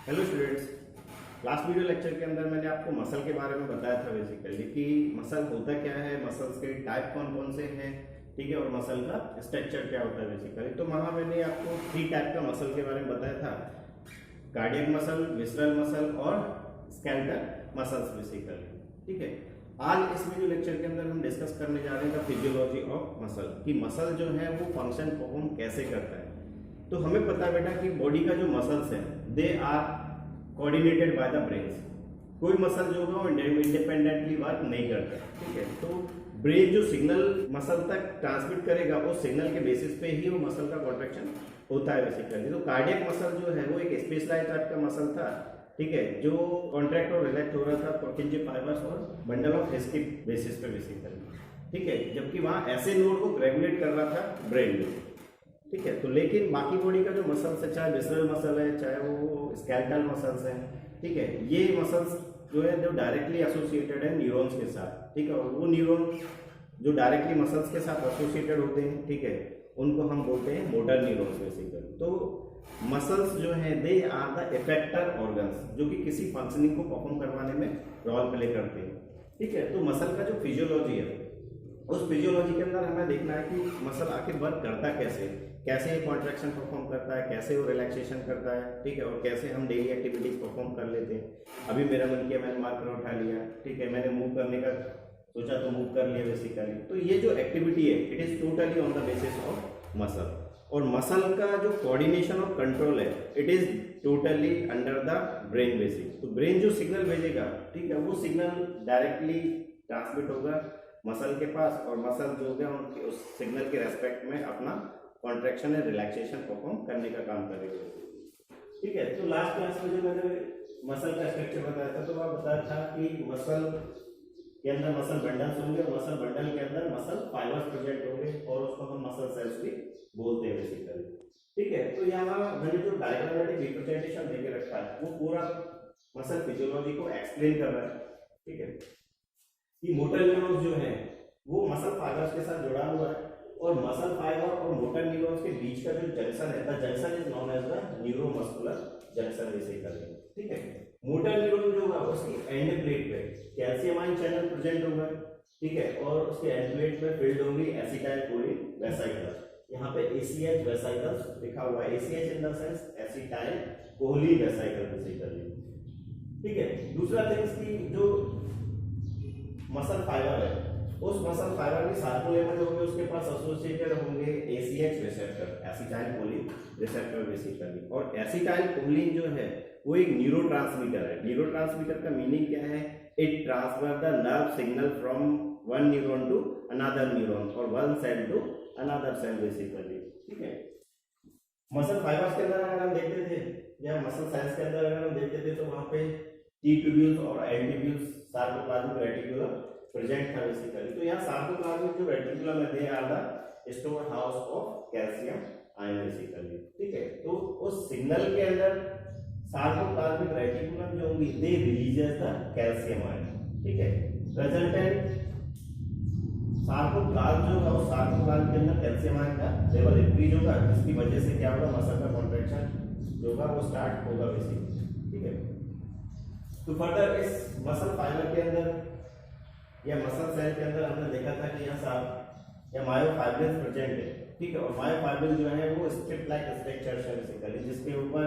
Hello students. Last video lecture के अंदर मैंने आपको मसल के बारे में बताया था बेसिकली कि मसल होता क्या है, मसल्स के टाइप कौन कौन से हैं, ठीक है, और मसल का स्ट्रक्चर क्या होता है बेसिकली। तो वहाँ मैंने आपको 3 टाइप का मसल के बारे में बताया था, कार्डियक मसल, विसरल मसल और स्केलेटल मसल्स बेसिकली। ठीक है, आज इस वीडियो लेक्चर के अंदर हम डिस्कस करने जा रहे हैं द फिजियोलॉजी ऑफ मसल, कि मसल जो है वो फंक्शन परफॉर्म कैसे करता है। तो हमें पता है बेटा कि बॉडी का जो मसल्स है they are coordinated by the brains. कोई मसल जो होगा वो इंडिपेंडेंटली वर्क नहीं करता, ठीक है। तो ब्रेन जो सिग्नल मसल तक ट्रांसमिट करेगा उस सिग्नल के बेसिस पे ही वो मसल का कॉन्ट्रैक्शन होता है बेसिकली। तो कार्डियक मसल जो है वो एक स्पेशलाइज्ड टाइप का मसल था, ठीक है, जो कॉन्ट्रैक्ट और रिलैक्स हो रहा था पुर्किंजे फाइबर्स और बंडल ऑफ हिस्की बेसिस पे बेसिकली, ठीक है। जबकि वहां ऐसे नोड को रेगुलेट कर रहा था ब्रेन में, ठीक है। तो लेकिन बाकी बॉडी का जो मसल्स है, चाहे विसरल मसल है चाहे वो स्केलेटल मसल्स हैं, ठीक है, ये मसल्स जो है जो डायरेक्टली एसोसिएटेड है न्यूरॉन्स के साथ, ठीक है। और वो न्यूरॉन जो डायरेक्टली मसल्स के साथ एसोसिएटेड होते हैं, ठीक है, उनको हम बोलते हैं मोटर न्यूरॉन्स बेसिकली। तो मसल्स जो है they are the effector organs, जो कि किसी फंक्शनिंग को परफॉर्म करवाने में रोल प्ले करते हैं, ठीक है। तो मसल का जो फिजियोलॉजी है उस फिजियोलॉजी के अंदर हमें देखना है कि मसल आखिर वर्क करता कैसे, कैसे ये कॉन्ट्रैक्शन परफॉर्म करता है, कैसे वो रिलैक्सेशन करता है, ठीक है, और कैसे हम डेली एक्टिविटीज परफॉर्म कर लेते हैं। अभी मेरा मन किया, मैंने मार्कर उठा लिया, ठीक है, मैंने मूव करने का सोचा तो मूव कर लिया बेसिकली। तो ये जो एक्टिविटी है it is totally on the basis of muscle. और मसल का जो कोऑर्डिनेशन और कंट्रोल है it is totally under the brain basis. तो ब्रेन जो सिग्नल भेजेगा, ठीक है, वो सिग्नल डायरेक्टली ट्रांसमिट होगा मसल के पास, और मसल जो है उनके उस सिग्नल के रेस्पेक्ट में अपना कॉन्ट्रैक्शन एंड रिलैक्सेशन परफॉर्म करने का काम करेगा, ठीक है। तो लास्ट क्लास में जो मैंने मसल का स्ट्रक्चर बताया था, तो वह बताया था कि मसल के अंदर मसल बंडल्स होंगे और मसल बंडल के अंदर मसल फाइबर्स प्रेजेंट होंगे और उसको हम मसल सेल्स भी बोलते हैं बेसिकली, ठीक है। तो यहाँ मैंने जो डायग्रामेटिक रिप्रेजेंटेशन देके रखा है वो पूरा मसल फिजियोलॉजी को एक्सप्लेन कर रहा है, ठीक है, कि मोटर न्यूरॉन्स जो है वो मसल फाइबर्स के साथ जुड़ा हुआ है, और मसल फाइबर और मोटर न्यूरॉन्स के बीच का जो जंक्शन है, the junction is known as the neuromuscular junction basically, ठीक है। मोटर न्यूरॉन जो होगा उसकी एंड प्लेट पे कैल्शियम आयन चैनल प्रेजेंट होगा, ठीक है, और उसके एंड प्लेट पे फिल्ड होंगी एसिटाइल कोलिन वेसाइकल्स। यहाँ पे ACH वेसाइकल्स लिखा हुआ है, ACH in the sense acetylcholine vesicle basically, ठीक है। दूसरा थिंग्स की जो मसल फाइबर है उस मसल फाइबर के सार्कोलेमन होंगे, उसके पास एसोसिएटेड होंगे ACH receptor, acetyl choline receptor basically. और एसिटाइल कोलिन जो है वो एक न्यूरोट्रांसमीटर है। न्यूरोट्रांसमीटर का मीनिंग क्या है? It transfer the nerve signal from one neuron to another neuron और one cell to another cell basically, ठीक है। मसल फाइबर्स के अंदर अगर हम देखते थे या मसल सेल्स के अंदर अगर हम देखते थे तो वहां पे टी ट्यूब्यूल्स और L tubules, sarcoplasmic reticulum present था बेसिकली। तो यहाँ सार्कोप्लाज्मिक जो रेटिकुलम है they are the storehouse of calcium ion basically, ठीक है। तो उस सिग्नल के अंदर सार्कोप्लाज्मिक रेटिकुलम जो होंगी दे रिलीजेस द कैल्शियम आयन, ठीक है। रिजल्टेंट सार्कोप्लाज्म जो है उस सार्कोप्लाज्म के अंदर कैल्शियम आयन का लेवल इंक्रीज होगा, जिसकी वजह से क्या होगा, मसल का कॉन्ट्रैक्शन जो होगा वो स्टार्ट होगा बेसिकली, ठीक है। तो फर्दर इस मसल फाइबर के अंदर या मसल सेल के अंदर हमने देखा था कि यहाँ साफ या मायोफाइब्रिल्स प्रेजेंट है, ठीक है। और मायोफाइब्रिल जो है वो स्ट्रिप लाइक स्ट्रक्चर है बेसिकली, जिसके ऊपर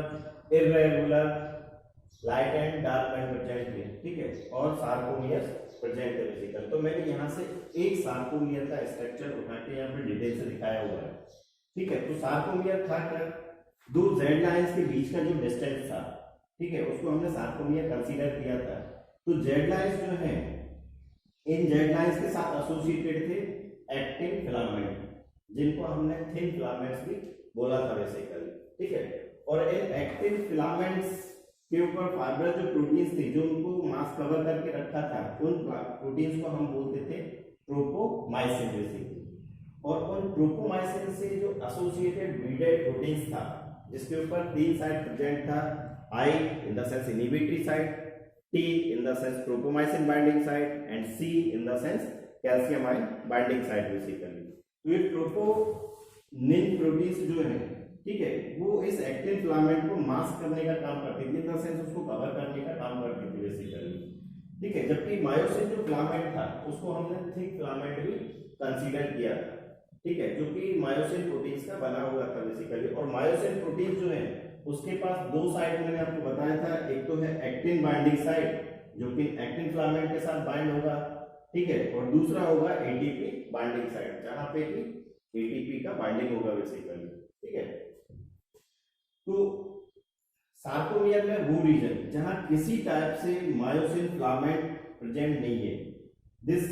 irregular light and dark band present है, ठीक है, और सार्कोमियर प्रेजेंट है बेसिकली। तो मैंने यहाँ से एक सार्कोमियर का स्ट्रक्चर उठा के यहाँ पे डिटेल से दिखाया हुआ है, ठीक है। तो सार्कोमियर था क्या? दो जेड लाइंस के बीच का जो डिस्टेंस था, ठीक है, उसको हमने सार्कोमियर कंसीडर किया था। तो जेड लाइंस जो है इन जेड लाइंस के साथ एसोसिएटेड थे एक्टिन फिलामेंट, जिनको हमने थिन फिलामेंट्स भी बोला था बेसिकली, ठीक है। और इन एक्टिन फिलामेंट्स के ऊपर फाइबर जो प्रोटीन्स थे जो उनको मास कवर करके रखा था, उन प्रोटीन्स को हम बोलते थे ट्रोपोमाइसिन बेसिकली। और उन ट्रोपोमाइसिन से जो एसोसिएटेड ब्रीडेड प्रोटीन्स था, जिसके ऊपर 3 साइड प्रेजेंट था, I in the sense inhibitory site, T in the sense tropomyosin binding site, and C in the sense calcium ion binding site basically। तो ये ट्रोपोनिन प्रोटीन्स जो है ठीक है, वो इस एक्टिन फिलामेंट को मास्क करने का काम करती थी, इन द सेंस उसको कवर करने का काम करती थी बेसिकली। ठीक है, जबकि मायोसिन जो फिलामेंट था उसको हमने थिक फिलामेंट भी कंसीडर किया था। ठीक है, जो कि मायोसिन प्रोटीन्स का बना हुआ था बेसिकली। और मायोसिन प्रोटीन जो है उसके पास दो साइड मैंने आपको बताया था, एक तो है एक्टिन बाइंडिंग साइड जो कि एक्टिन फिलामेंट के साथ बाइंड होगा, ठीक है, और दूसरा होगा एटीपी बाइंडिंग साइड जहां पे कि एटीपी का बाइंडिंग होगा बेसिकली। ठीक है, तो सार्कोमियर में वो रीजन जहां किसी टाइप से मायोसिन फिलामेंट प्रेजेंट नहीं है, this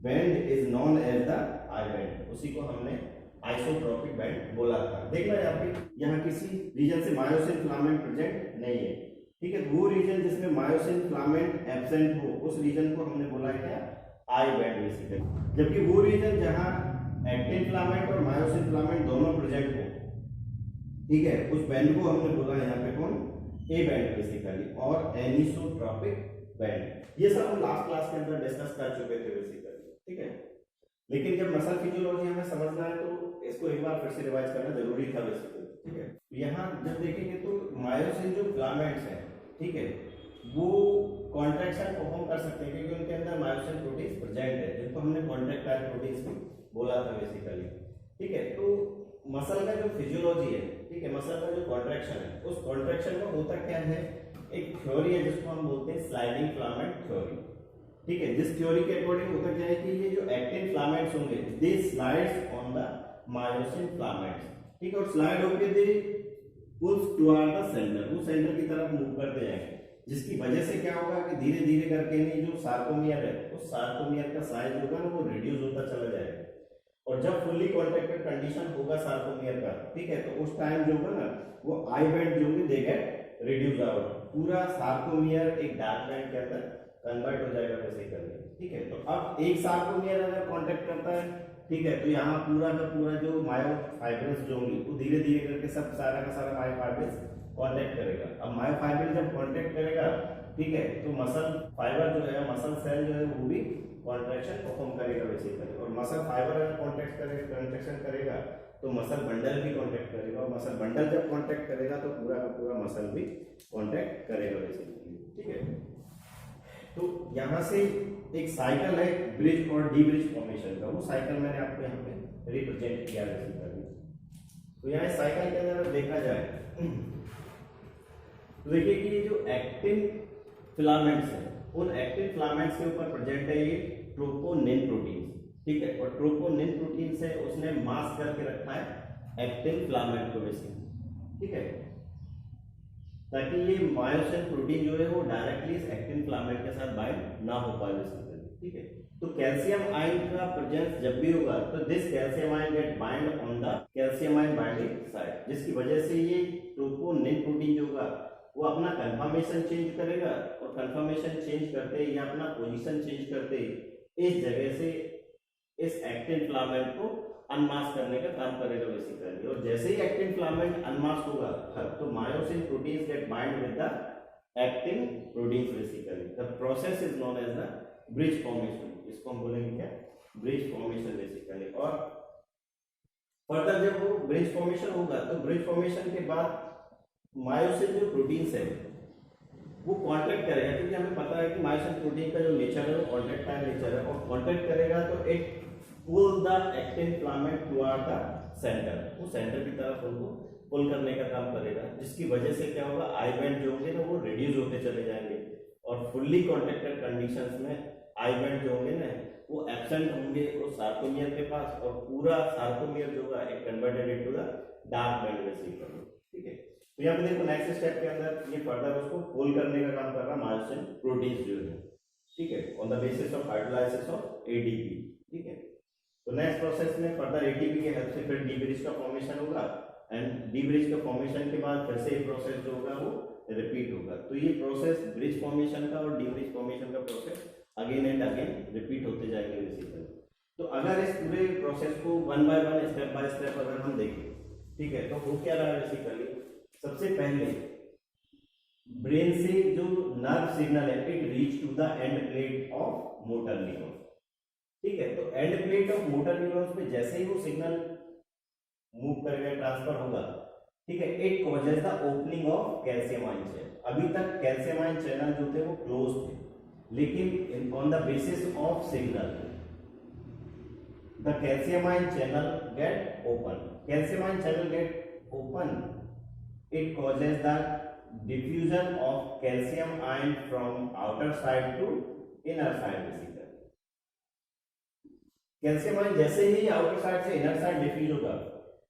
band is known as the I band, उसी को हमने आइसोट्रोपिक बैंड बोला था। देखना यहाँ पे यहाँ किसी रीजन से मायोसिन फिलामेंट प्रेजेंट नहीं है। ठीक है, वो रीजन जिसमें मायोसिन फिलामेंट एब्सेंट हो उस रीजन को हमने बोला है क्या, आई बैंड बेसिकली। जबकि वो रीजन जहां एक्टिन फिलामेंट और मायोसिन फिलामेंट दोनों प्रेजेंट हो, ठीक है, उस बैंड को हमने बोला यहाँ पे कौन, ए बैंड बेसिकली, और एनिसोट्रोपिक बैंड। ये सब हम लास्ट क्लास के अंदर डिस्कस कर चुके थे बेसिकली। ठीक है, लेकिन जब मसल फिजियोलॉजी हमें समझना है तो इसको एक बार फिर से रिवाइज करना जरूरी था बेसिकली। ठीक है, यहाँ जब देखेंगे तो मायोसिन जो फिलामेंट्स हैं, ठीक है, वो कॉन्ट्रैक्शन परफॉर्म कर सकते हैं क्योंकि उनके अंदर मायोसिन प्रोटीन प्रेजेंट है, जिनको हमने कॉन्ट्रैक्टाइल प्रोटीन्स भी बोला था बेसिकली। ठीक है, तो मसल का जो फिजियोलॉजी है, ठीक है, मसल का जो कॉन्ट्रैक्शन है, उस कॉन्ट्रैक्शन में होता क्या है, एक थ्योरी है जिसको हम बोलते हैं स्लाइडिंग फिलामेंट थ्योरी। ठीक है, जिस थ्योरी के अकॉर्डिंग होता क्या है कि ये जो एक्टिन फिलामेंट्स होंगे they slides on the myosin filaments. ठीक है, और स्लाइड होके they pulls toward the centre, वो सेंटर की तरफ मूव करते जाएंगे, जिसकी वजह से क्या होगा कि धीरे धीरे करके नहीं जो सार्कोमियर है उस सार्कोमियर का साइज होगा ना वो रिड्यूस होता चला जाएगा। और जब फुल्ली कॉन्ट्रैक्टेड कंडीशन होगा सार्कोमियर का, ठीक है, तो उस टाइम जो होगा ना वो आई बैंड जो भी दे गेट रिड्यूस आउट, पूरा सार्कोमियर एक डार्क बैंड के अंदर कन्वर्ट हो जाएगा बेसिकली। ठीक है, तो अब एक सार्कोमियर अगर कांटेक्ट करता है, ठीक है, तो यहाँ पूरा का पूरा जो मायोफाइब्रिल्स जो होंगी वो धीरे धीरे करके सब सारा का सारा मायोफाइब्रिल्स कांटेक्ट करेगा। अब मायोफाइब्रिल जब कांटेक्ट करेगा, ठीक है, तो मसल फाइबर जो है, मसल सेल जो है वो भी कॉन्ट्रैक्शन परफॉर्म करेगा बेसिकली। और मसल फाइबर अगर कॉन्ट्रैक्शन करेगा तो मसल बंडल भी कांटेक्ट करेगा, और मसल बंडल जब कांटेक्ट करेगा तो पूरा का पूरा मसल भी कांटेक्ट करेगा बेसिकली। ठीक है, तो यहाँ से एक साइकिल है ब्रिज और डी ब्रिज फॉर्मेशन का, वो साइकिल मैंने आपको यहाँ पे रिप्रेजेंट किया बेसिकली। तो यहाँ साइकिल के अंदर देखा जाए तो देखिए कि ये जो एक्टिन फिलामेंट्स है उन एक्टिन फिलामेंट्स के ऊपर प्रेजेंट है ये ट्रोपोनिन प्रोटीन। ठीक है, और ट्रोपोनिन प्रोटीन से उसने मास्क करके रखा है एक्टिन फिलामेंट को बेसिकली। ठीक है, ताकि ये मायोसिन प्रोटीन जो है वो डायरेक्टली इस एक्टिन फिलामेंट के साथ बाइंड ना हो पाए बेसिकली। ठीक है, तो कैल्शियम आयन का प्रेजेंस जब भी होगा तो this calcium ion get bind on the calcium ion binding site, जिसकी वजह से ये ट्रोपोनिन प्रोटीन जो होगा वो अपना कंफर्मेशन चेंज करेगा, और कंफर्मेशन चेंज करते या अपना पोजीशन चेंज करते इस जगह से इस एक्टिन फिलामेंट को अनमास्क करने का काम करेगा बेसिकली। और जैसे ही एक्टिन फिलामेंट अनमास्क होगा तो myosin proteins get bind with the actin proteins basically. The process is known as the bridge formation, इसको हम बोलेंगे क्या, ब्रिज फॉर्मेशन बेसिकली। और फर्दर जब वो ब्रिज फॉर्मेशन होगा तो ब्रिज फॉर्मेशन के बाद मायोसिन जो प्रोटीन्स है वो कांटेक्ट करेगा, क्योंकि हमें पता है कि मायोसिन प्रोटीन का जो नेचर है वो कॉन्टैक्टाइल नेचर है, और कांटेक्ट करेगा तो it pull the actin filament toward the centre, वो सेंटर की तरफ उनको पुल करने का काम करेगा, जिसकी वजह से क्या होगा, आई बैंड जो होंगे ना वो रिड्यूस होते चले जाएंगे, और फुल्ली कॉन्ट्रैक्टेड कंडीशंस में आई बैंड जो होंगे ना वो एब्सेंट होंगे वो सार्कोमियर के पास, और पूरा सार्कोमियर जो होगा एक converted into the dark band basically. ठीक है, तो यहाँ पे देखो नेक्स्ट स्टेप के अंदर ये फर्दर उसको पुल करने का काम कर रहा है मायोसिन प्रोटीन्स जो है। ठीक है, on the basis of hydrolysis of ADP. ठीक है, तो नेक्स्ट प्रोसेस में फर्दर एटीपी के हेल्प से फिर डी ब्रिज का फॉर्मेशन होगा, एंड डी ब्रिज का फॉर्मेशन के बाद फिर से प्रोसेस जो होगा वो रिपीट होगा। तो ये प्रोसेस ब्रिज फॉर्मेशन का और डी ब्रिज फॉर्मेशन का process again and again repeat होते जाएंगे बेसिकली। तो अगर इस पूरे प्रोसेस को one by one step by step अगर हम देखें, ठीक है, तो हो क्या रहा है बेसिकली, सबसे पहले ब्रेन से जो नर्व सिग्नल है it reach to the end plate of motor neuron. ठीक है, तो end plate of motor neurons पे जैसे ही वो सिग्नल मूव करेगा ट्रांसफर होगा ठीक है, it causes the opening of calcium ion channel. अभी तक कैल्शियम आयन चैनल जो थे वो क्लोज थे, लेकिन on the basis of signal the calcium ion channel gate open. Calcium ion channel gate open, it causes the diffusion of calcium ion from outer side to inner side. Basically calcium ion जैसे ही outer side से inner side diffuse होगा,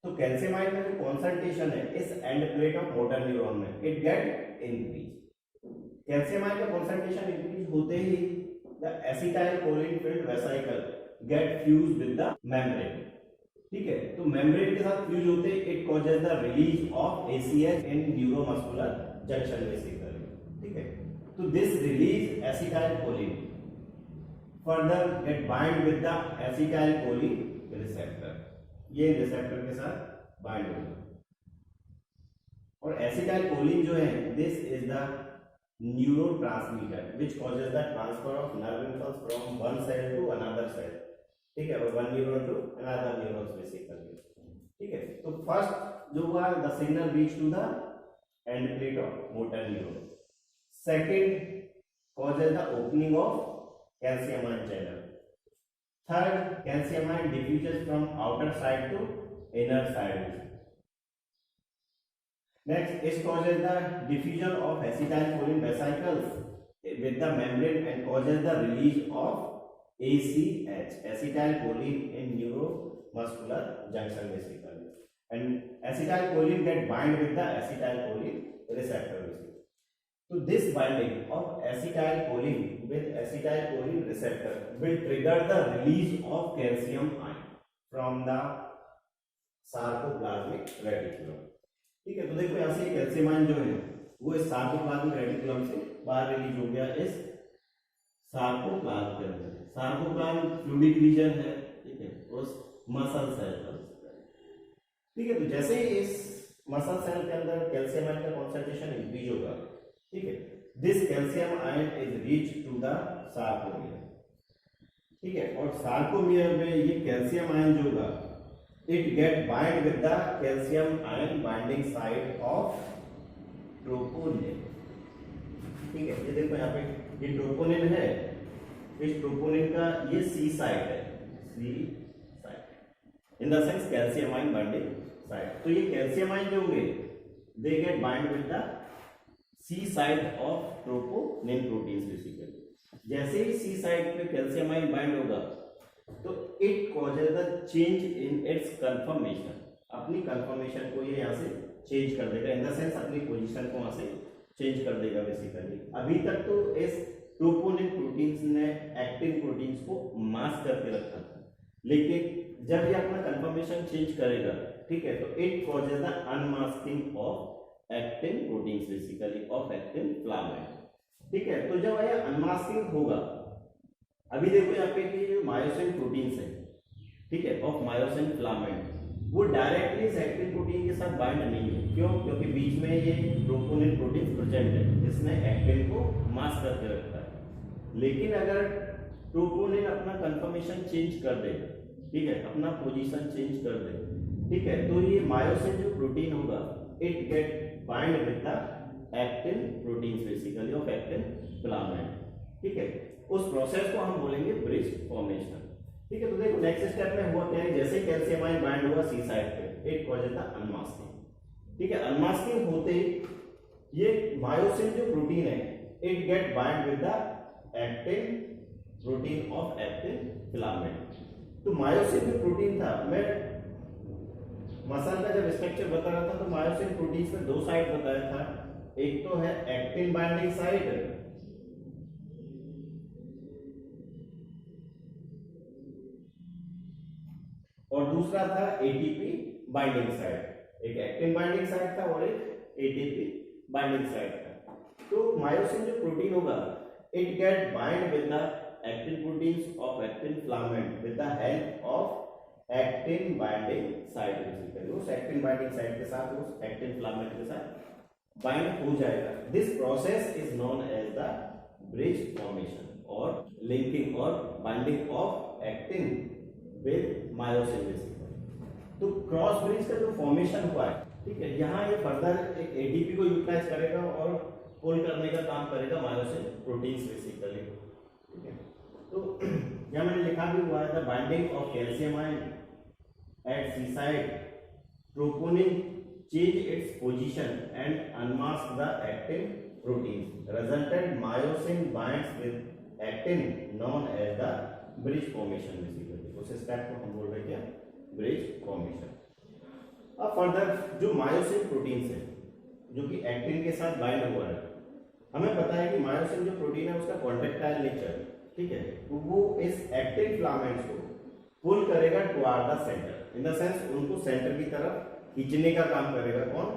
तो calcium ion का जो concentration है इस end plate of motor neuron में it get increase. Calcium ion का कॉन्सेंट्रेशन इंक्रीज होते ही the acetylcholine filled vesicle get fuse with the membrane. ठीक है, तो मेम्ब्रेन के साथ फ्यूज होते it causes the release of ACH in neuromuscular junction vesicle. ठीक है, तो this release acetylcholine further get bind with the acetylcholine receptor. ये रिसेप्टर के साथ बाइंड होगा, और एसिटाइल कोलिन जो है this is the neurotransmitter which causes the transfer of nerve impulse from one cell to another cell. ठीक है, और one neuron to another neuron basically. ठीक है, तो फर्स्ट जो हुआ the signal reach to the end plate of motor neuron. Second causes the opening of calcium ion channel. Third, calcium ion diffuses from outer side to inner side. Next, it causes the diffusion of acetylcholine vesicles with the membrane and causes the release of ACH, acetylcholine in neuromuscular junction basically. And acetylcholine get bind with the acetylcholine receptor basically. So this binding of acetylcholine with acetylcholine receptor will trigger the release of calcium ion from the sarcoplasmic reticulum. ठीक है, तो देखो यहाँ से calcium ion जो है वो इस सार्कोप्लाज्मिक रेटिकुलम से बाहर रिलीज हो गया इस सार्कोप्लाज्म के अंदर। सार्कोप्लाज्म फ्लूइडिक रीजन है, ठीक है, उस मसल सेल पर। ठीक है, तो जैसे ही इस मसल सेल के अंदर कैल्शियम आयन का कॉन्सेंट्रेशन इंक्रीज होगा, ठीक है, this calcium ion is reach to the sarcomere. ठीक है, और सार्कोमियर में ये कैल्शियम आयन जो होगा it get bind with the calcium ion binding site of troponin. ठीक है, ये देखो यहाँ पे ये ट्रोपोनिन है, इस ट्रोपोनिन का ये सी साइट है, C site in the sense calcium ion binding site. तो ये कैल्शियम आयन जो होंगे they get bind with the C site of troponin proteins basically. जैसे ही सी साइट पे कैल्शियम आयन बाइंड होगा तो it causes the change in its conformation. अपनी कंफर्मेशन को ये यहाँ से चेंज कर देगा, इन द सेंस अपनी पोजीशन को वहां से चेंज कर देगा बेसिकली। अभी तक तो इस ट्रोपोनिन प्रोटीन्स ने एक्टिन प्रोटीन्स को मास्क करके रखा था, लेकिन जब ये अपना कंफर्मेशन चेंज करेगा, ठीक है, तो it causes the unmasking of actin proteins basically, of actin filament. ठीक है, तो जब ये अनमास्किंग होगा, अभी देखो यहाँ पे कि जो मायोसिन प्रोटीन्स है, ठीक है, ऑफ मायोसिन फिलामेंट, वो डायरेक्टली इस एक्टिन प्रोटीन के साथ बाइंड नहीं है। क्यों? क्योंकि बीच में ये ट्रोपोनिन प्रोटीन प्रेजेंट है जिसने एक्टिन को मास्क करके रखा है। लेकिन अगर ट्रोपोनिन अपना कंफर्मेशन चेंज कर दे, ठीक है, अपना पोजीशन चेंज कर दे, ठीक है, तो ये मायोसिन जो प्रोटीन होगा it get bind with the actin proteins basically of actin filament. ठीक है, उस प्रोसेस को हम बोलेंगे ब्रिज फॉर्मेशन। ठीक है, तो देखो नेक्स्ट स्टेप में हुआ क्या है, जैसे कैल्शियम आयन बाइंड हुआ सी साइड पे, इट कॉजेज द अनमास्किंग। ठीक है, अनमास्किंग होते ही ये मायोसिन जो प्रोटीन है it get bind with the actin protein of actin filament. तो मायोसिन जो प्रोटीन था, मैं मसल का जब स्ट्रक्चर बता रहा था तो मायोसिन प्रोटीन में दो साइड बताया था, एक तो है एक्टिन बाइंडिंग साइट और दूसरा था एटीपी बाइंडिंग साइट। एक एक्टिन बाइंडिंग साइट था और एक एटीपी बाइंडिंग साइट था। तो मायोसिन जो प्रोटीन होगा it get bind with the actin proteins of actin filament with the help of actin binding site basically. उस एक्टिन बाइंडिंग साइट के साथ, उस एक्टिन फिलामेंट के साथ बाइंड हो जाएगा। This process is known as the bridge formation और linking और binding of actin with myosin basically. तो क्रॉस ब्रिज का जो फॉर्मेशन हुआ है ठीक है, यहाँ ये फर्दर एक एटीपी को यूटिलाइज करेगा और पुल करने का काम करेगा मायोसिन प्रोटीन्स बेसिकली। ठीक है, तो यहाँ मैंने लिखा भी हुआ है the binding of calcium ion at C side troponin change its position and unmask the actin protein. Resultant myosin binds with actin known as the bridge formation basically. उस स्टेप को हम बोल रहे हैं क्या, ब्रिज फॉर्मेशन। अब further जो myosin proteins है जो कि एक्टिन के साथ बाइंड हुआ है, हमें पता है कि मायोसिन जो प्रोटीन है उसका कॉन्ट्रेक्टाइल नेचर है। ठीक है, तो वो इस एक्टिन फिलामेंट्स को पुल करेगा toward the centre, in the sense उनको सेंटर की तरफ खींचने का काम करेगा कौन,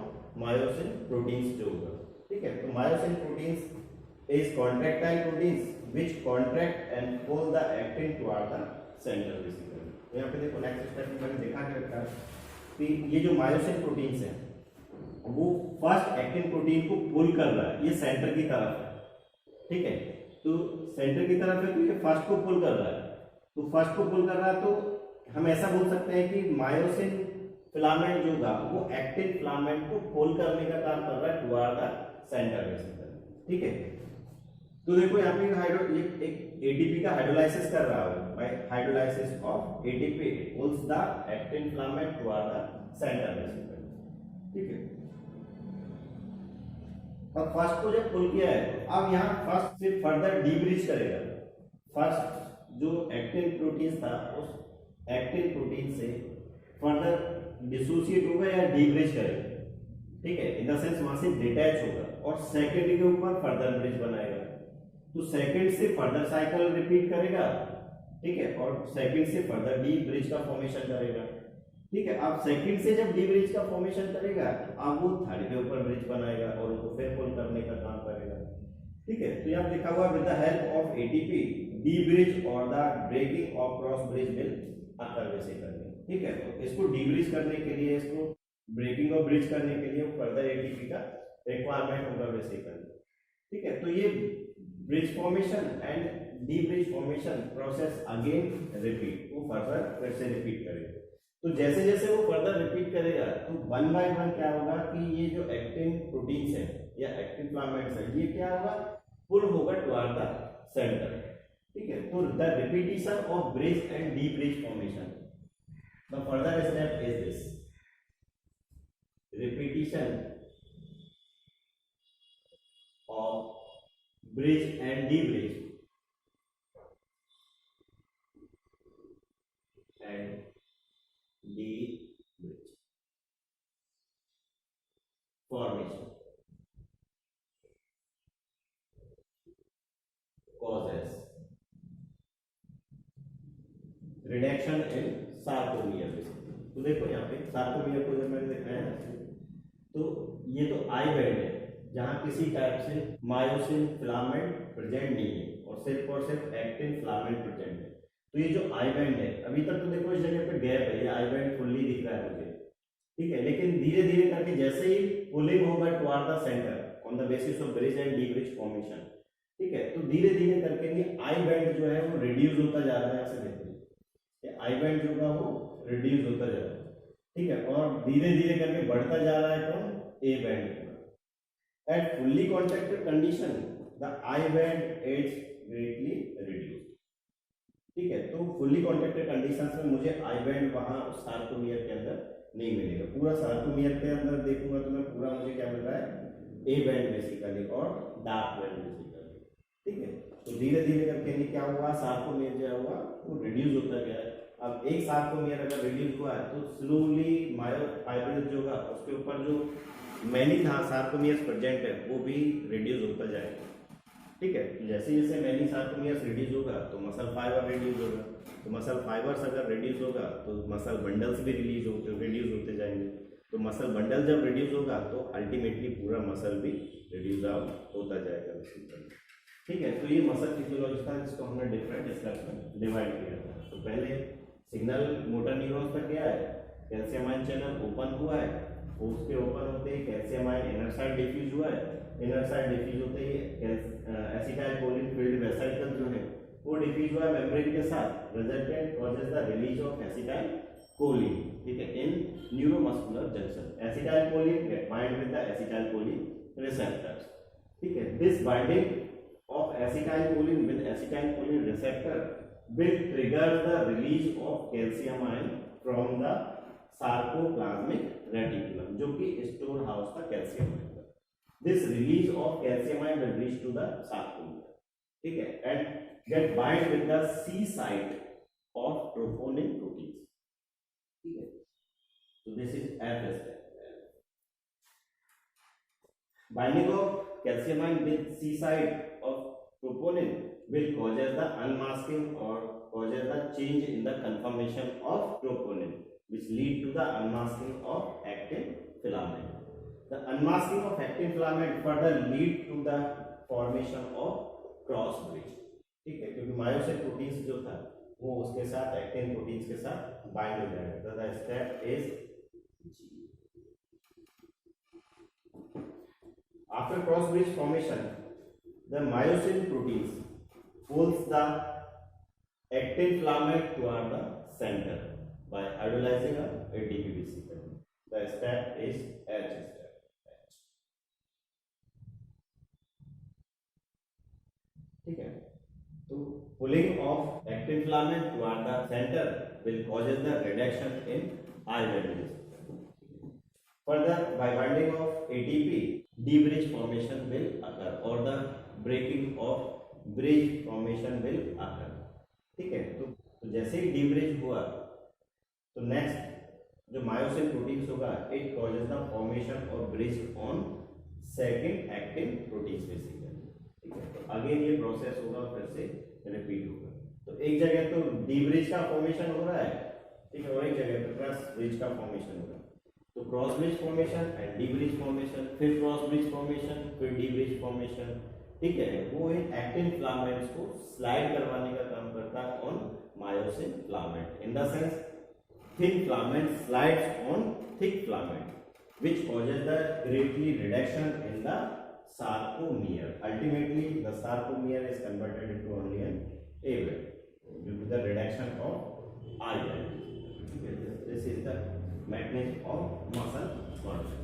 मायोसिन प्रोटीन्स जो होगा। ठीक है, तो myosin proteins is contractile proteins which contract and pull the actin toward the centre basically. तो यहाँ पे देखो नेक्स्ट स्टेप में मैंने दिखा के रखा है कि ये जो मायोसिन प्रोटीन्स है वो फर्स्ट एक्टिन प्रोटीन को पुल कर रहा है, ये सेंटर की तरफ है। ठीक है, तो सेंटर की तरफ है तो ये फर्स्ट को पुल कर रहा है, तो फर्स्ट को पुल कर रहा है तो हम ऐसा बोल सकते हैं कि मायोसिन फिलामेंट जो होगा वो एक्टिन फिलामेंट को पुल करने का काम कर रहा है टुवर्ड द सेंटर बेसिकली। ठीक है, तो देखो यहाँ पे एक एटीपी का हाइड्रोलाइसिस कर रहा है, bye hydrolysis of ATP pulls the actin filament toward the centre basically. ठीक है, अब फर्स्ट को जब पुल किया है तो अब यहाँ फर्स्ट से फर्दर डीब्रिज करेगा। फर्स्ट जो एक्टिन प्रोटीन था उस एक्टिन प्रोटीन से फर्दर डिसोसिएट होगा या डीब्रिज करेगा। ठीक है, इन द सेंस वहां से डिटैच होगा और सेकेंड के ऊपर फर्दर ब्रिज बनाएगा, तो सेकेंड से फर्दर साइकिल रिपीट करेगा। ठीक है, और सेकेंड से फर्दर डी ब्रिज का फॉर्मेशन करेगा। ठीक है, अब सेकंड से जब डी ब्रिज का फॉर्मेशन करेगा अब वो थर्ड के ऊपर ब्रिज बनाएगा और उनको फिर पुल करने का काम करेगा। ठीक है, तो यहाँ लिखा हुआ with the help of ATP the bridge और the breaking of cross bridge will occur basically. ठीक है, तो इसको डी ब्रिज करने के लिए, इसको ब्रेकिंग ऑफ ब्रिज करने के लिए फर्दर एटीपी का रिक्वायरमेंट होगा बेसिकली। ठीक है, तो ये bridge formation and D bridge formation process again repeat, वो फर्दर फिर से रिपीट करेगा। तो जैसे जैसे वो फर्दर रिपीट करेगा तो वन बाय वन क्या होगा कि ये जो एक्टिन प्रोटीन्स है या एक्टिन फिलामेंट्स है ये क्या होगा, पुल होगा टुवर्ड द सेंटर। ठीक है, तो the repetition of bridge and D bridge formation, the further step is this repetition of bridge and D bridge and D bridge formation causes reduction in sarcomere। तो देखो यहाँ पे सार्कोमियर को जब मैंने दिखाया तो ये तो आई बैंड है जहां किसी टाइप से मायोसिन फिलामेंट प्रेजेंट नहीं है और सिर्फ एक्टिन फिलामेंट प्रेजेंट है। तो ये जो आई बैंड है अभी तक तो देखो इस जगह पे गैप है, ये आई बैंड फुल्ली दिख रहा है मुझे। ठीक है, लेकिन धीरे धीरे करके जैसे ही पुलिंग होगा toward the centre on the basis of bridge and D bridge formation, ठीक है, तो धीरे धीरे करके ये आई बैंड जो है वो रिड्यूस होता जा रहा है। ऐसे देखिए ये आई बैंड जो होगा वो रिड्यूस होता जा रहा है। ठीक है, और धीरे धीरे करके बढ़ता जा रहा है कौन, A band. At fully contracted condition the I band is greatly reduce. ठीक है, तो फुल्ली कॉन्ट्रैक्टेड कंडीशंस में मुझे आई बैंड वहां सार्कोमियर के अंदर नहीं मिलेगा। पूरा सार्कोमियर के अंदर देखूंगा तो मैं पूरा मुझे क्या मिल रहा है, ए बैंड बेसिकली और डार्क बैंड बेसिकली। ठीक है, तो धीरे धीरे करके क्या हुआ, सार्कोमियर जो हुआ वो रिड्यूस होता गया है। अब एक सार्कोमियर अगर रिड्यूस हुआ है तो स्लोली मायोफाइब्रिल्स जो होगा उसके ऊपर जो मैनी था सार्कोमियर्स प्रेजेंट है वो भी रिड्यूस होता जाएगा। ठीक है, जैसे जैसे मैनी सार्कोमियर्स रिड्यूस होगा तो मसल फाइबर रिड्यूस होगा, तो मसल फाइबर्स अगर रिड्यूस होगा तो मसल बंडल्स भी रिड्यूस होते जाएंगे। तो मसल बंडल जब रिड्यूस होगा तो अल्टीमेटली पूरा मसल भी रिड्यूस आउट होता जाएगा। ठीक है, तो ये मसल फिजियोलॉजी था जिसको हमने डिफरेंट स्टेप्स में डिवाइड किया था। तो पहले सिग्नल मोटर न्यूरॉन्स तक गया है, कैल्शियम आयन चैनल ओपन हुआ है, उसके ओपन होते ही calcium ion inner side diffuse हुआ है, इनर साइड डिफ्यूज होते ही एसिटाइल कोलिन फील्ड वेसिकल जो है वो डिफ्यूज हुआ है मेम्ब्रेन के साथ, resultant causes the release of acetylcholine. ठीक है, in neuromuscular junction acetylcholine get bind with the acetylcholine receptors. ठीक है, this binding of acetylcholine with acetylcholine receptor will trigger the release of calcium ion from the sarcoplasmic reticulum, जो कि store house का calcium है. This release of calcium ion will reach to the sarcomere, ठीक है, and get bind with the C site of troponin proteins. ठीक है, so this is F step. Binding of calcium ion with C site of troponin will causes the unmasking or causes the change in the conformation of troponin, which lead to the unmasking of actin filament. The unmasking of actin filament further lead to the formation of cross bridge. ठीक है, क्योंकि myosin proteins जो था वो उसके साथ actin proteins के साथ बाइंड हो जाएगा. तो the step is after cross bridge formation, the myosin proteins pulls the actin filament toward the center by hydrolyzing a ATP receptor. The step is H step. ठीक है, तो pulling of actin filament toward the center will causes the reduction in I value receptor. Further, by binding of ATP, D-bridge formation will occur or the breaking of bridge formation will occur. ठीक है, तो जैसे ही D-bridge हुआ तो next जो myosin proteins होगा it causes the formation of bridge on second actin proteins basically. ठीक है, तो अगेन ये प्रोसेस होगा, फिर से रिपीट होगा. तो एक जगह तो D-bridge का फॉर्मेशन हो रहा है, ठीक है, और एक जगह पे क्रॉस ब्रिज का फॉर्मेशन होगा. तो cross bridge formation and D bridge formation, फिर क्रॉस ब्रिज फॉर्मेशन, फिर डी ब्रिज फॉर्मेशन. ठीक है, वो इन एक्टिन फिलामेंट्स को स्लाइड करवाने का काम करता है on myosin filament. In the sense thin filament slides on thick filament which causes the greatly reduction in the sarcomere. Ultimately the sarcomere is converted into only an A value due to the reduction of I value. This is the mechanism of muscle contraction.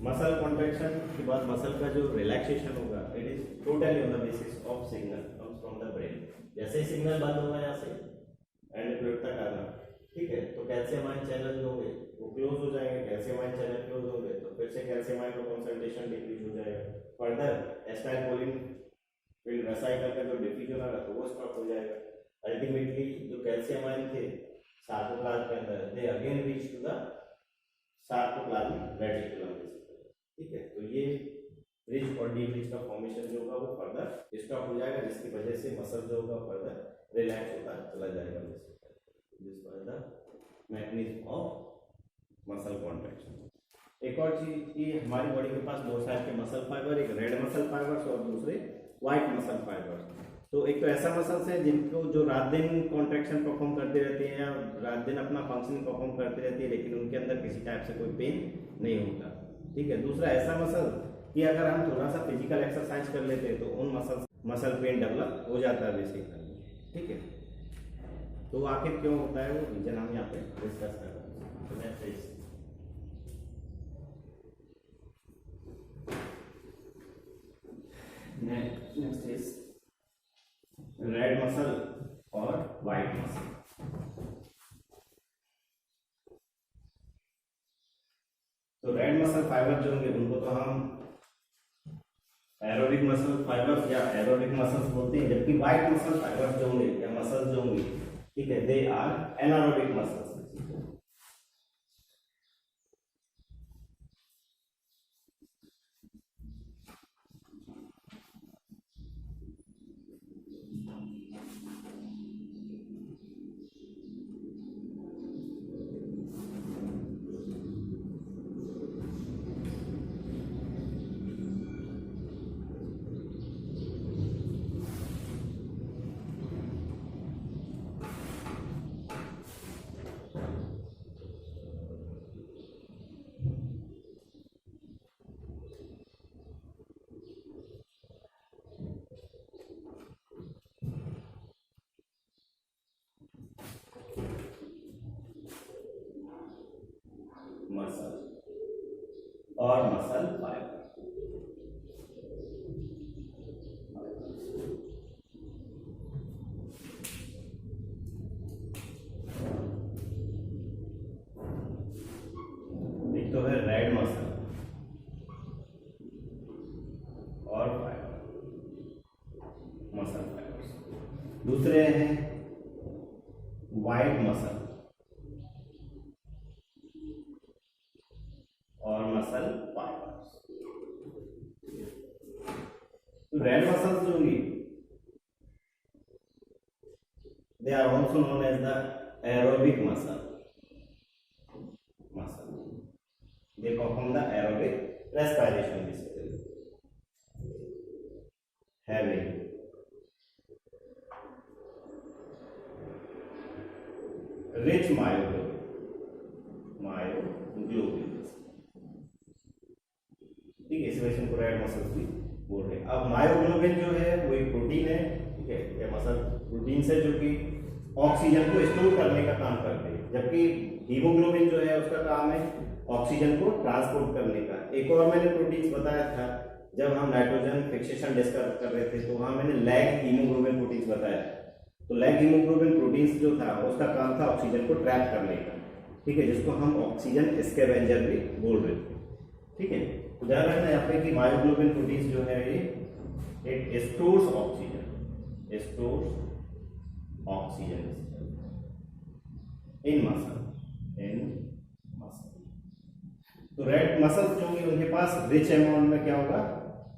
Muscle contraction के बाद muscle का जो relaxation होगा it is totally on the basis of signal comes from the brain. जैसे ही signal बंद होगा यहाँ से एंड तक आना, ठीक है, तो कैल्शियम आयन चैनल जो होंगे वो क्लोज हो जाएंगे. कैल्शियम आयन चैनल क्लोज होंगे तो फिर से कैल्शियम आयन का कंसंट्रेशन डिक्रीज हो जाएगा. फर्दर एसिटाइलकोलिन विल रिसाइकल का जो डिफ्यूजन होगा तो वो स्टॉप हो जाएगा. अल्टीमेटली जो कैल्शियम आयन थे सार्कोप्लाज्म के अंदर they again reach to the sarcoplasmic reticulum. ठीक है, तो ये ब्रिज और डी ब्रिज का फॉर्मेशन जो होगा वो फर्दर स्टॉप हो जाएगा, जिसकी वजह से मसल जो होगा फर्दर रिलैक्स होता चला जाएगा. This was the mechanism of muscle contraction. एक और चीज कि हमारी बॉडी के पास दो टाइप के मसल फाइबर, एक रेड मसल फाइबर्स और दूसरे व्हाइट मसल फाइबर्स. तो एक तो ऐसा मसल्स है जिनको जो रात दिन कॉन्ट्रैक्शन परफॉर्म करते रहते हैं या रात दिन अपना फंक्शनिंग परफॉर्म करते रहती है, लेकिन उनके अंदर किसी टाइप से कोई पेन नहीं होता. ठीक है, दूसरा ऐसा मसल कि अगर हम थोड़ा सा फिजिकल एक्सरसाइज कर लेते हैं तो उन मसल पेन डेवलप हो जाता है बेसिकली. ठीक है, तो आखिर क्यों होता है वो रीजन हम यहाँ पे डिस्कस कर रहे हैं. तो नेक्स्ट इज रेड मसल और व्हाइट मसल. तो रेड मसल फाइबर जो होंगे उनको तो हम एरोबिक मसल फाइबर्स या एरोबिक मसल्स बोलते हैं, जबकि व्हाइट मसल फाइबर्स जो होंगे या मसल्स जो होंगे, ठीक है, they are anaerobic muscles. Muscle और मसल फाइबर। एक तो है रेड मसल और फाइबर, मसल फाइबर्स। दूसरे हैं वाइट मसल और मसल फाइबर्स। तो रेड मसल्स जो होंगी, they are also known as the aerobic muscle. They perform the aerobic respiration basically. Having rich myoglobin, ठीक है, इस वजह से इनको रेड मसल्स भी बोल रहे हैं। अब मायोग्लोबिन जो है वो एक प्रोटीन है, ठीक है, ये मसल प्रोटीन से जो कि ऑक्सीजन को स्टोर करने का काम करते हैं, जबकि हीमोग्लोबिन जो है उसका काम है ऑक्सीजन को ट्रांसपोर्ट करने का। एक और मैंने प्रोटीन्स बताया था जब हम नाइट्रोजन फिक्सेशन डिस्कस कर रहे थे, तो वहां मैंने लैग हीमोग्लोबिन प्रोटीन्स बताया। तो लैग हीमोग्लोबिन प्रोटीन्स जो था उसका काम था ऑक्सीजन को ट्रैप करने का, ठीक है, जिसको हम ऑक्सीजन स्कैवेंजर भी बोल रहे थे, ठीक है। तो ध्यान रखना यहाँ पे कि मायोग्लोबिन प्रोटीन्स जो है ये it stores oxygen in muscle. तो रेड मसल्स जो होंगे उनके पास रिच अमाउंट में क्या होगा,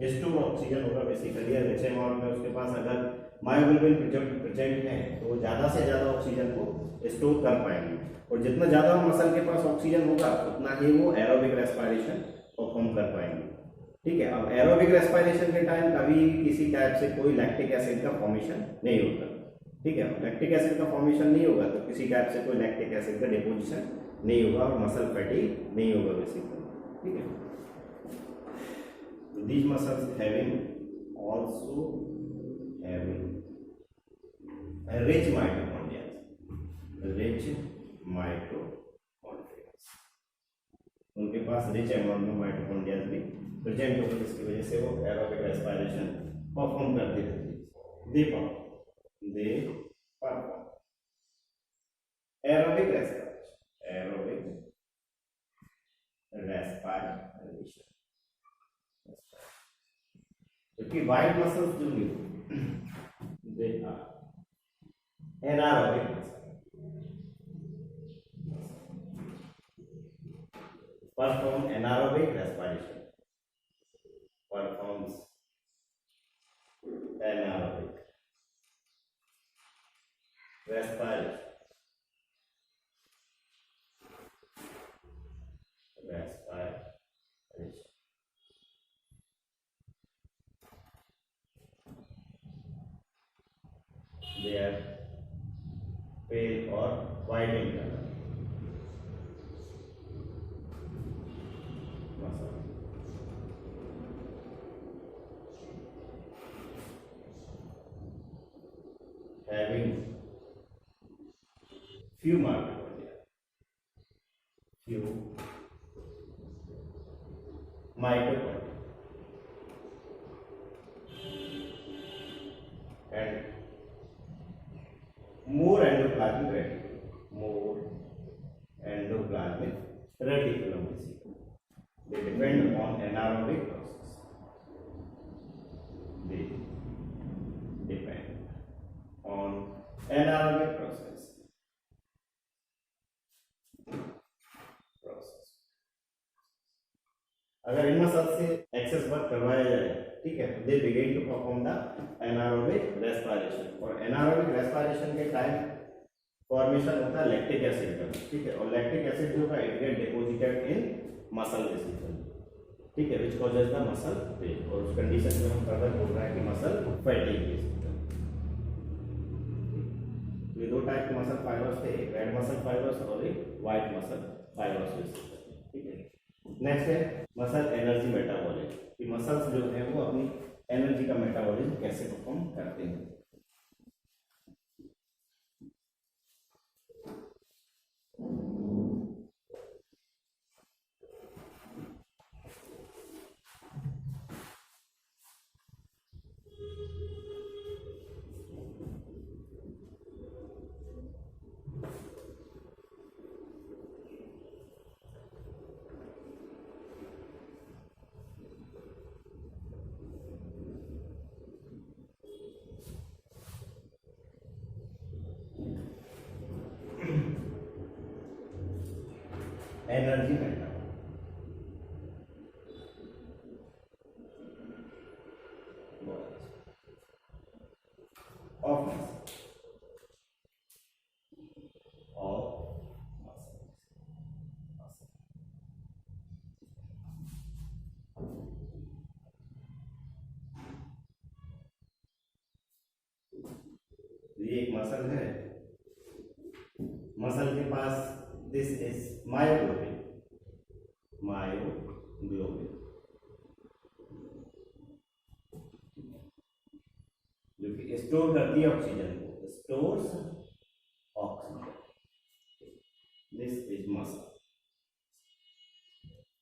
स्टोर ऑक्सीजन होगा बेसिकली। रिच अमाउंट में उसके पास अगर मायोग्लोबिन प्रेजेंट है तो वो ज्यादा से ज्यादा ऑक्सीजन को स्टोर कर पाएंगे, और जितना ज्यादा मसल के पास ऑक्सीजन होगा उतना ही वो एरोबिक रेस्पिरेशन परफॉर्म कर पाएंगे, ठीक है। अब एरोबिक रेस्पिरेशन के टाइम कभी किसी टाइप से कोई लैक्टिक एसिड का फॉर्मेशन नहीं होता, ठीक है। लैक्टिक एसिड का फॉर्मेशन नहीं होगा तो किसी टाइप से कोई लैक्टिक एसिड का डिपोजिशन नहीं होगा और मसल फैटिग नहीं होगा बेसिकली, ठीक है। These muscles also having a rich mitochondria. उनके पास रिच अमाउंट में माइटोकॉन्ड्रिया भी प्रेजेंट होगी, जिसकी वजह से वो एरोबिक रेस्पिरेशन परफॉर्म करते रहते हैं। दे परफॉर्म एरोबिक रेस्पिरेशन, क्योंकि वाइट मसल्स जो भी they are anaerobic muscle, perform anaerobic respiration, performs anaerobic respiration, they are pale or white in color. Having few mitochondria, and more endoplasmic reticulum. They depend on anaerobic process. They depend on anaerobic process. अगर इन muscle से excess work करवाया जाए, ठीक है, they begin to perform the anaerobic respiration, और anaerobic respiration के time formation होता है लैक्टिक एसिड का, ठीक है, और लैक्टिक एसिड जो है it get deposited in muscle vesicle, ठीक है, which causes the muscle pain, और उस कंडीशन में हम फर्दर बोल रहे हैं कि मसल फैटिग। ये दो टाइप के मसल फाइबर्स थे, एक रेड मसल फाइबर्स और एक व्हाइट मसल फाइबर्स, ठीक है। नेक्स्ट है मसल एनर्जी मेटाबॉलिज्म, कि मसल्स जो है वो अपनी एनर्जी का मेटाबॉलिज्म कैसे परफॉर्म करते हैं। एनर्जी मेटाबॉलिज्म ऑफ ये एक मसल है, मसल के पास दिस इज मायोग्लोबिन, मायोग्लोबिन जो कि स्टोर करती है ऑक्सीजन को, stores oxygen, this is muscle.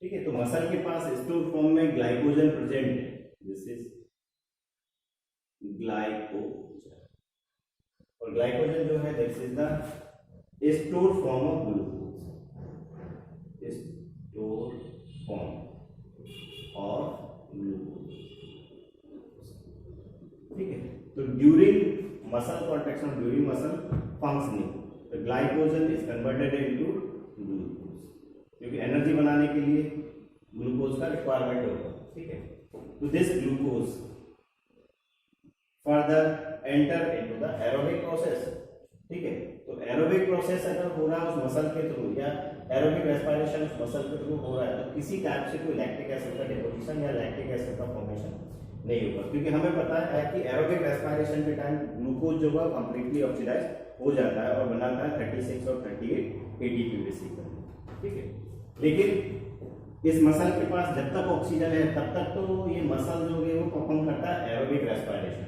ठीक है, तो मसल के पास स्टोर फॉर्म में ग्लाइकोजन प्रेजेंट है, दिस इज ग्लाइकोजन, और ग्लाइकोजन जो है this is the store form of glucose, store form of glucose. ठीक है, तो during muscle contraction, during muscle functioning, the glycogen is converted into glucose, क्योंकि energy बनाने के लिए ग्लूकोज का रिक्वायरमेंट होगा। ठीक है, तो this glucose further enter into the aerobic process. ठीक है, तो एरोबिक प्रोसेस अगर हो रहा है उस मसल के थ्रू, या एरोबिक रेस्पिरेशन उस मसल के थ्रू हो रहा है, तो किसी टाइप से कोई लैक्टिक एसिड का डिपोजिशन या लैक्टिक एसिड का फॉर्मेशन नहीं होगा, क्योंकि हमें पता है कि एरोबिक रेस्पिरेशन के टाइम ग्लूकोज जो है कंप्लीटली ऑक्सीडाइज हो जाता है और बनाता है 36 और 38 एटीपी बेसिकली। ठीक है, लेकिन इस मसल के पास जब तक ऑक्सीजन है तब तक तो ये मसल जो है वो परफॉर्म करता है एरोबिक रेस्पिरेशन,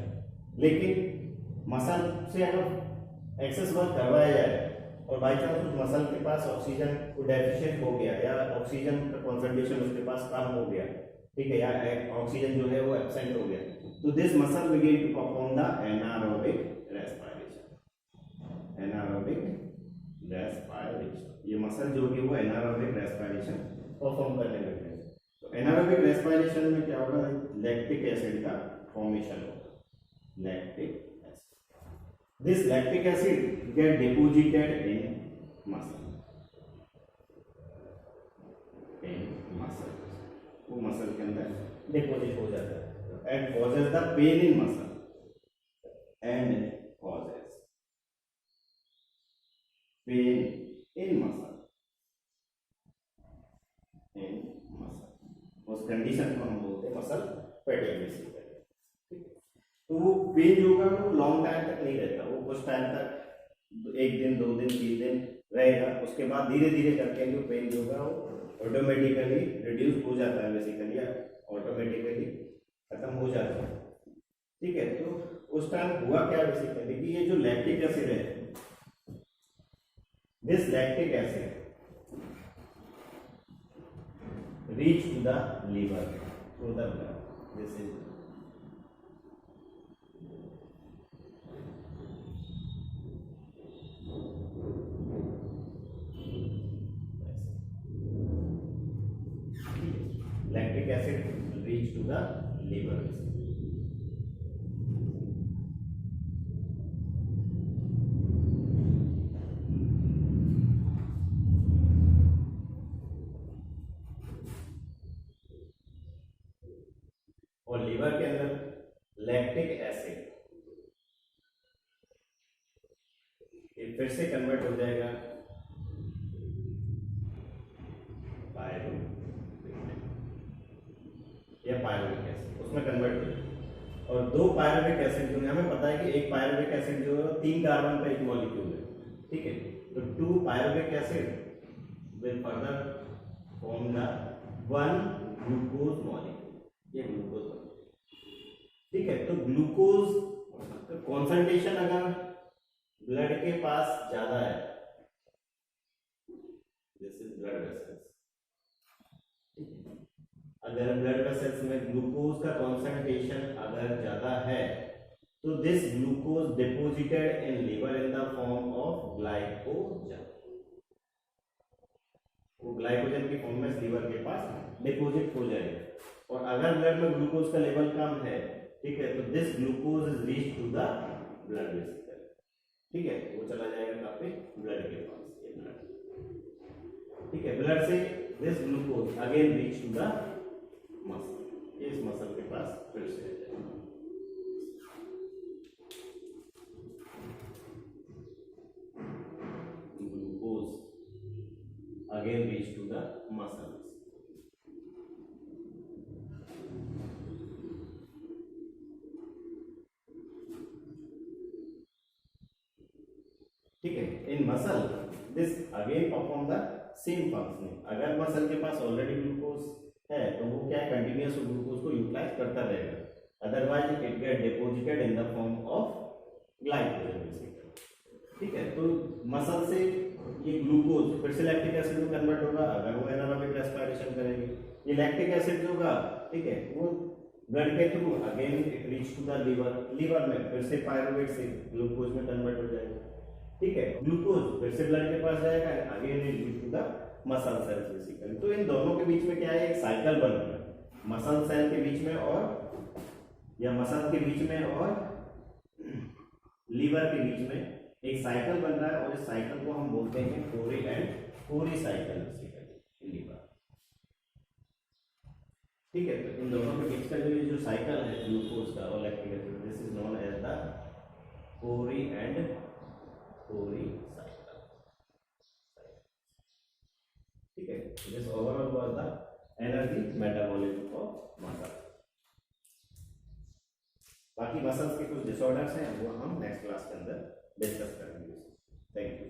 लेकिन मसल से अगर एक्सेस वर्क करवाया जाए और बाई चांस उस मसल के पास ऑक्सीजन डेफिशिएंट हो गया या ऑक्सीजन का कॉन्सेंट्रेशन उसके पास कम हो गया, ठीक है, या ऑक्सीजन जो है वो एब्सेंट हो गया, तो this muscle begin to perform the anaerobic respiration, anaerobic respiration. ये मसल जो कि वो एनारोबिक रेस्पिरेशन परफॉर्म करने लगते हैं। तो एनारोबिक रेस्पिरेशन में क्या होगा, लैक्टिक एसिड का फॉर्मेशन होगा, lactic acid, this lactic acid get deposited in muscle, वो मसल के अंदर डिपोजिट हो जाता है, and causes the pain in muscle, and causes pain in muscle, in muscle, उस कंडीशन को हम बोलते हैं मसल फैटिग बेसिकली। तो वो पेन जो होगा वो लॉन्ग टाइम तक नहीं रहता, वो कुछ टाइम तक 1 दिन 2 दिन 3 दिन रहेगा, उसके बाद धीरे धीरे करके जो पेन जो होगा वो ऑटोमेटिकली रिड्यूस हो जाता है, बेसिकली ऑटोमेटिकली खत्म हो जाता है। ठीक है, तो उस टाइम हुआ क्या बेसिकली कि ये जो लैक्टिक एसिड है, this lactic acid reach to the liver through the blood, this is lactic acid will reach to the liver. और लीवर के अंदर लैक्टिक एसिड ये फिर से कन्वर्ट हो जाएगा या पायरुविक एसिड, उसमें कन्वर्ट हो जाएगा। और 2 पायरुविक एसिड जो है, हमें पता है कि एक पायरुविक एसिड जो है 3 कार्बन का एक मॉलिक्यूल है। ठीक है, तो 2 pyruvic acid will further form the 1 glucose molecule, ये ग्लूकोज मॉलिक्यूल। ठीक है, तो ग्लूकोज का कॉन्सेंट्रेशन अगर ब्लड के पास ज्यादा है, दिस इज ब्लड वेसल्स, अगर ब्लड वेसल्स में ग्लूकोज का कॉन्सेंट्रेशन अगर ज्यादा है तो this glucose deposited in liver in the form of glycogen, वो ग्लाइकोजन की फॉर्म में लीवर के पास डिपोजिट हो जाएगा। और अगर ब्लड में ग्लूकोज का लेवल कम है, ठीक है, तो this glucose is reach to the blood vesicle. ठीक है, वो चला जाएगा कहाँ पे, ब्लड के पास, ये ब्लड। ठीक है, ब्लड से this glucose again reach to the muscle, इस मसल के पास फिर से glucose again reach to the muscles. ठीक है, in muscle this again perform the same functioning. अगर मसल के पास ऑलरेडी ग्लूकोज है तो वो क्या है, कंटिन्यूअस ग्लूकोज को यूटिलाइज करता रहेगा, otherwise it get deposited in the form of glycogen. ठीक है, तो मसल से ये ग्लूकोज फिर से लैक्टिक एसिड में कन्वर्ट होगा अगर वो एनारोबिक रेस्पिरेशन करेगी। ये लैक्टिक एसिड जो होगा, ठीक है, वो ब्लड के through again it reach to the liver, liver में फिर से पायरुवेट से ग्लूकोज में कन्वर्ट हो जाएगा। ठीक है, ग्लूकोज फिर से ब्लड के पास जाएगा, again it reach to the muscle cells basically. तो इन दोनों के बीच में क्या है, एक साइकिल बन रहा है, मसल सेल के बीच में और या मसल के बीच में और लीवर के बीच में एक साइकिल बन रहा है, और इस साइकिल को हम बोलते हैं Cori and Cori cycle basically liver. ठीक है, तो इन दोनों के बीच का जो साइकिल है ग्लूकोज का और lactic acid, this is known as the Cori and Cori cycle. ठीक है, this overall was the energy metabolism of muscle. बाकी मसल्स के कुछ डिसऑर्डर्स हैं वो हम नेक्स्ट क्लास के अंदर डिस्कस करेंगे। Thank you.